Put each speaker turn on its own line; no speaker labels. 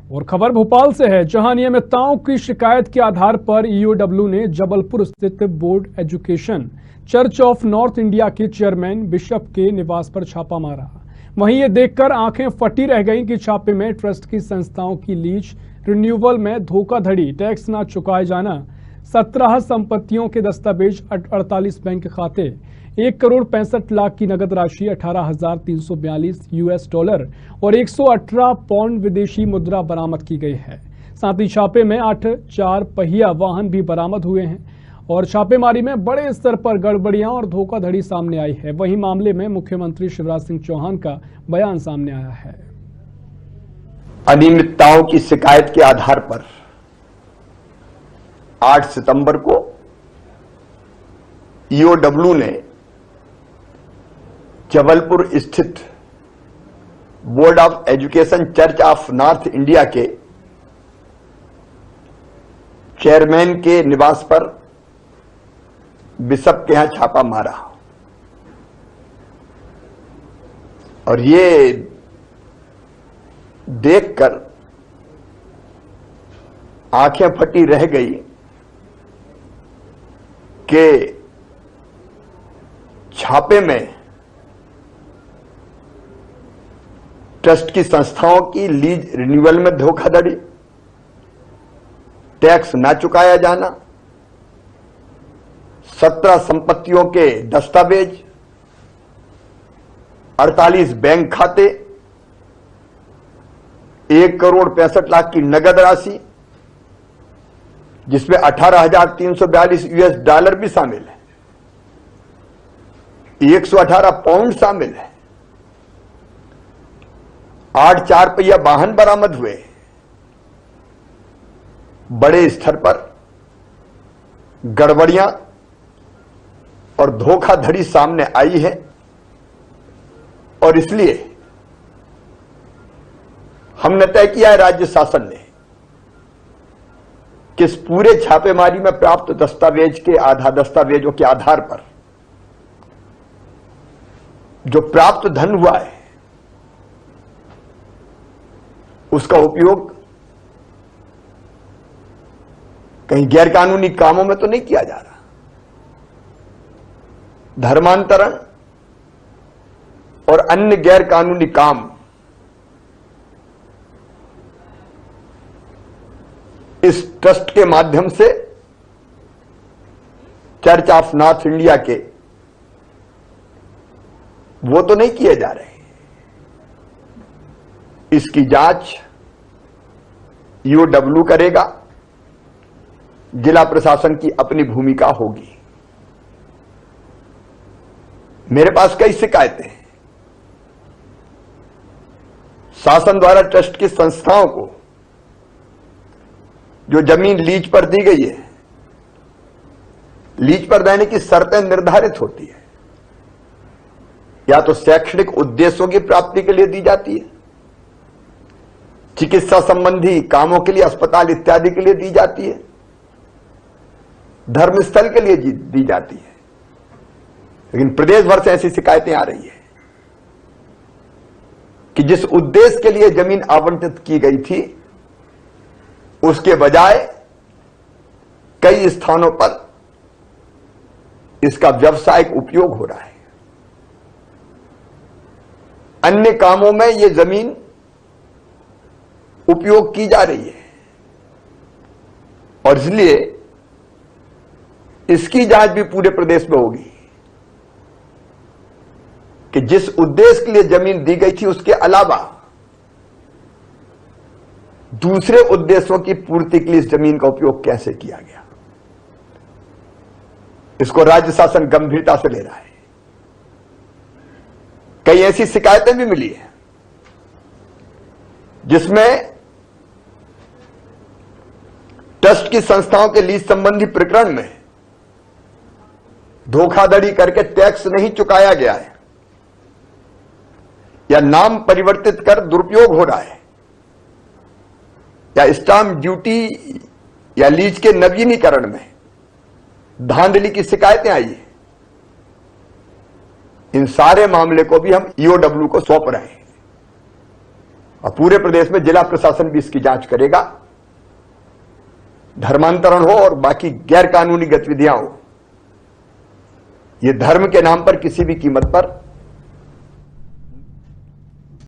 और खबर भोपाल से है, जहां अनियमितताओं की शिकायत के आधार पर ईओडब्ल्यू ने जबलपुर स्थित board education church of north India के चेयरमैन बिशप के निवास पर छापा मारा। वहीं ये देखकर आंखें फटी रह गईं कि छापे में ट्रस्ट की संस्थाओं की लीज रिन्यूअल में धोखाधड़ी, टैक्स न चुकाए जाना, 17 संपत्तियों के दस्तावेज, 48 बैंक खाते, 1,65,00,000 की नगद राशि, 18,342 US डॉलर और 118 पाउंड विदेशी मुद्रा बरामद की गई है। साथ ही छापे में 8 4 पहिया वाहन भी बरामद हुए हैं और छापेमारी में बड़े स्तर पर गड़बड़ियां और धोखाधड़ी सामने आई है। वहीं मामले में मुख्यमंत्री शिवराज सिंह चौहान का बयान सामने आया है।
अनियमितताओं की शिकायत के आधार पर 8 सितंबर को ईओडब्ल्यू ने जबलपुर स्थित board of education church of north India के चेयरमैन के निवास पर बिशप के यहां छापा मारा और ये देखकर आंखें फटी रह गई कि छापे में ट्रस्ट की संस्थाओं की लीज रिन्यूअल में धोखाधड़ी, टैक्स न चुकाया जाना, 17 संपत्तियों के दस्तावेज, 48 बैंक खाते, 1,65,00,000 की नगद राशि, जिसमें 18,342 US डॉलर भी शामिल है, 118 पाउंड शामिल है, 8 4 पहिया वाहन बरामद हुए। बड़े स्तर पर गड़बड़ियां और धोखाधड़ी सामने आई है और इसलिए हमने तय किया है राज्य शासन ने कि इस पूरे छापेमारी में प्राप्त दस्तावेजों के आधार पर जो प्राप्त धन हुआ है उसका उपयोग कहीं गैरकानूनी कामों में तो नहीं किया जा रहा। धर्मांतरण और अन्य गैरकानूनी काम इस ट्रस्ट के माध्यम से चर्च ऑफ नॉर्थ इंडिया के वो तो नहीं किए जा रहे। इसकी जांच ईओडब्ल्यू करेगा, जिला प्रशासन की अपनी भूमिका होगी। मेरे पास कई शिकायतें हैं। शासन द्वारा ट्रस्ट की संस्थाओं को जो जमीन लीज पर दी गई है, लीज पर देने की शर्तें निर्धारित होती है। या तो शैक्षणिक उद्देश्यों की प्राप्ति के लिए दी जाती है, चिकित्सा संबंधी कामों के लिए, अस्पताल इत्यादि के लिए दी जाती है, धर्मस्थल के लिए दी जाती है। लेकिन प्रदेश भर से ऐसी शिकायतें आ रही है कि जिस उद्देश्य के लिए जमीन आवंटित की गई थी उसके बजाय कई स्थानों पर इसका व्यावसायिक उपयोग हो रहा है। अन्य कामों में यह जमीन उपयोग की जा रही है और इसलिए इसकी जांच भी पूरे प्रदेश में होगी कि जिस उद्देश्य के लिए जमीन दी गई थी उसके अलावा दूसरे उद्देश्यों की पूर्ति के लिए इस जमीन का उपयोग कैसे किया गया। इसको राज्य शासन गंभीरता से ले रहा है। कई ऐसी शिकायतें भी मिली है जिसमें ट्रस्ट की संस्थाओं के लीज संबंधी प्रकरण में धोखाधड़ी करके टैक्स नहीं चुकाया गया है या नाम परिवर्तित कर दुरुपयोग हो रहा है या स्टाम्प ड्यूटी या लीज के नवीनीकरण में धांधली की शिकायतें आई है। इन सारे मामले को भी हम ईओडब्ल्यू को सौंप रहे हैं। और पूरे प्रदेश में जिला प्रशासन भी इसकी जांच करेगा। धर्मांतरण हो और बाकी गैर कानूनी गतिविधियां हो, ये धर्म के नाम पर किसी भी कीमत पर